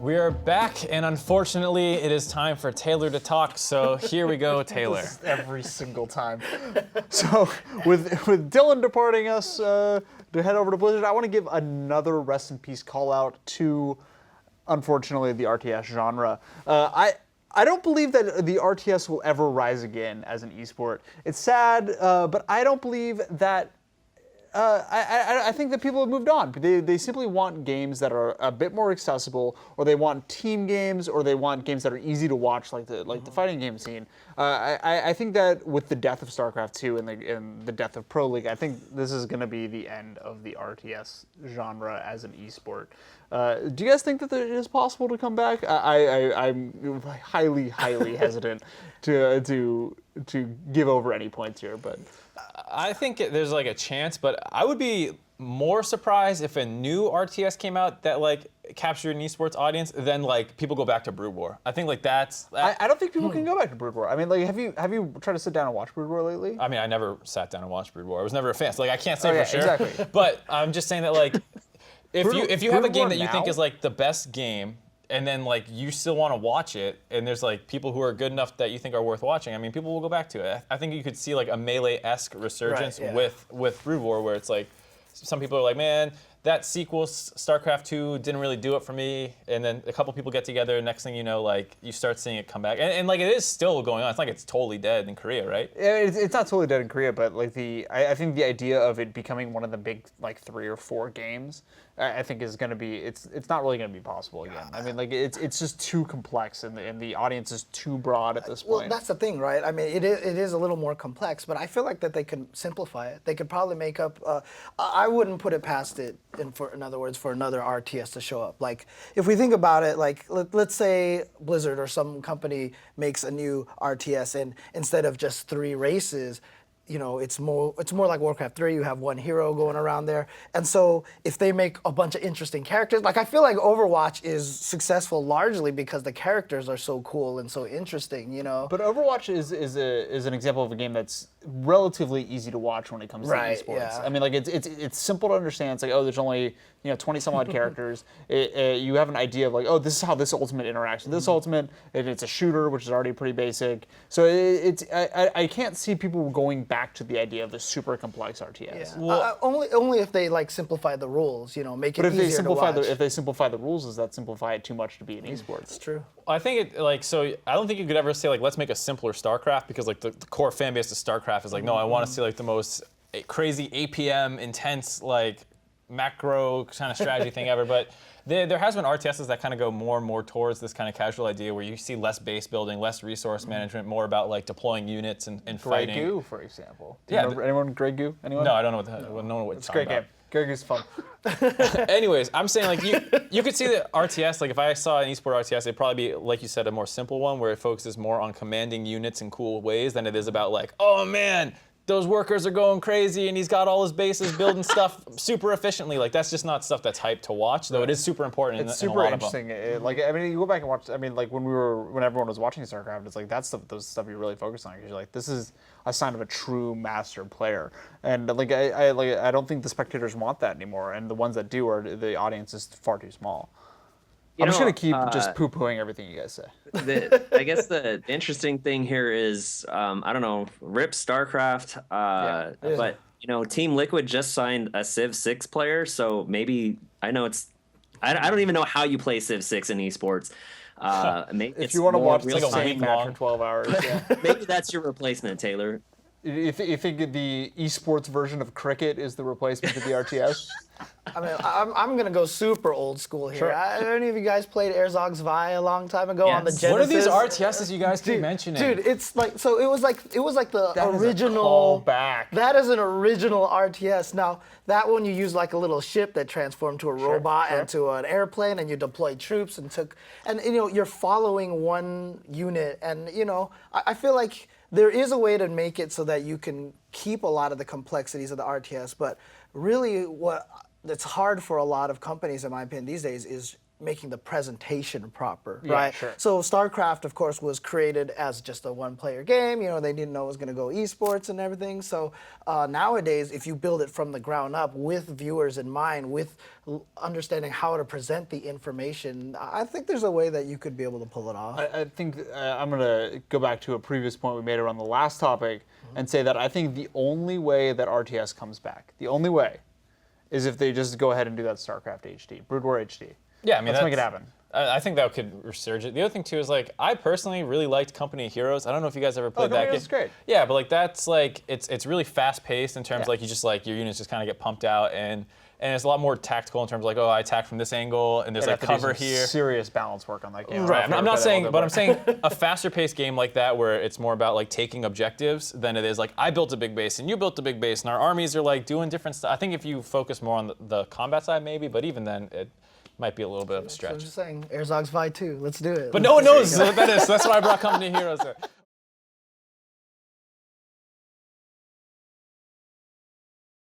We are back, and unfortunately, it is time for Taylor to talk. So here we go, Taylor. This is every single time. So with Dylan departing us to head over to Blizzard, I want to give another rest in peace call out to, unfortunately, the RTS genre. I don't believe that the RTS will ever rise again as an esport. It's sad, but I don't believe that. I think that people have moved on. They simply want games that are a bit more accessible, or they want team games, or they want games that are easy to watch, like the fighting game scene. I think that with the death of StarCraft 2 and the death of Pro League, I think this is going to be the end of the RTS genre as an esport. Do you guys think that it is possible to come back? I'm highly hesitant to give over any points here, but. I think there's like a chance, but I would be more surprised if a new RTS came out that like captured an esports audience than like people go back to Brood War. I think like that's. I don't think people can go back to Brood War. I mean, like, have you tried to sit down and watch Brood War lately? I mean, I never sat down and watched Brood War. I was never a fan, so like I can't say for sure. Exactly. But I'm just saying that like if you have a game that you think now? is like the best game, and then like you still want to watch it, and there's like people who are good enough that you think are worth watching, I mean, people will go back to it. I think you could see like a Melee-esque resurgence with Brood War, where it's like some people are like, man, that sequel StarCraft 2 didn't really do it for me, and then a couple people get together, next thing you know, like you start seeing it come back, and like it is still going on. It's like it's totally dead in Korea, right? It's not totally dead in Korea, but like I think the idea of it becoming one of the big like 3 or 4 games, I think is going to be, it's not really going to be possible again. I mean, like it's just too complex, and the audience is too broad at this point. Well, that's the thing, right? I mean, it is a little more complex, but I feel like that they could simplify it. They could probably make up. I wouldn't put it past it, in other words, for another RTS to show up. Like, if we think about it, like let's say Blizzard or some company makes a new RTS, and instead of just 3 races, you know, it's more like Warcraft 3. You have one hero going around there, and so if they make a bunch of interesting characters, like I feel like Overwatch is successful largely because the characters are so cool and so interesting, you know. But Overwatch is an example of a game that's relatively easy to watch when it comes to esports. Yeah. I mean, like it's simple to understand. It's like, oh, there's only 20 some odd characters. You have an idea of like, oh, this is how this ultimate interacts with this ultimate. And it's a shooter, which is already pretty basic. So I can't see people going back to the idea of the super complex RTS. Yeah. Well, only if they like simplify the rules, make it easier to watch. If they simplify the rules, does that simplify it too much to be an esports? It's true. I think it I don't think you could ever say like let's make a simpler StarCraft, because like the core fan base of StarCraft is like, no, I want to see like the most crazy APM intense like macro kind of strategy thing ever. But there has been RTSs that kind of go more and more towards this kind of casual idea where you see less base building, less resource management, more about like deploying units and fighting. Grey Goo, for example. Yeah. Anyone Grey Goo? Anyone? No, I don't know what It's a great game. Grey Goo's fun. Anyways, I'm saying like you could see the RTS, like if I saw an esport RTS, it'd probably be, like you said, a more simple one where it focuses more on commanding units in cool ways than it is about like, oh man, those workers are going crazy and he's got all his bases building stuff super efficiently. Like that's just not stuff that's hyped to watch, though it is super important. It's in a super lot interesting. Of them. Like I mean, you go back and watch. I mean, like when everyone was watching StarCraft, it's like that's those stuff you really focus on, because you're like, this is a sign of a true master player. And like I don't think the spectators want that anymore, and the ones that do, the audience is far too small. I'm just gonna keep just poo-pooing everything you guys say. I guess the interesting thing here is, I don't know, RIP StarCraft, but Team Liquid just signed a Civ 6 player, so maybe I don't even know how you play Civ 6 in esports. Maybe if you want to watch like the a same week match long for 12 hours, maybe that's your replacement, Taylor. You think the esports version of cricket is the replacement of the RTS? I mean, I'm gonna go super old school here. Sure. Any of you guys played Erzog Zwei a long time ago on the Yes. Genesis? What are these RTSs you guys keep mentioning? Dude, it's like it was like the That is a original. callback. That is an original RTS. Now that one you use like a little ship that transformed to a robot and to an airplane, and you deployed troops and you're following one unit, and I feel like there is a way to make it so that you can keep a lot of the complexities of the RTS, but really it's hard for a lot of companies, in my opinion, these days is making the presentation proper, Yeah, right? sure. So StarCraft, of course, was created as just a one-player game. You know, they didn't know it was going to go esports and everything. So nowadays, if you build it from the ground up with viewers in mind, with understanding how to present the information, I think there's a way that you could be able to pull it off. I think I'm going to go back to a previous point we made around the last topic and say that I think the only way that RTS comes back, the only way, is if they just go ahead and do that StarCraft HD, Brood War HD. Yeah, I mean, let's make it happen. I think that could resurge it. The other thing too is like I personally really liked Company of Heroes. I don't know if you guys ever played that game. Company of Heroes is great. Yeah, but like that's like it's really fast paced in terms of like you just like your units just kind of get pumped out and it's a lot more tactical in terms of like, oh, I attack from this angle and there's like cover here. Serious balance work on that game. Right. I'm not saying, but I'm saying a faster paced game like that where it's more about like taking objectives than it is like I built a big base and you built a big base and our armies are like doing different stuff. I think if you focus more on the combat side maybe, but even then it might be a little bit of a So stretch. I'm just saying, Herzog's Vi 2, let's do it. But no one knows what that is, so that's why I brought Company of Heroes.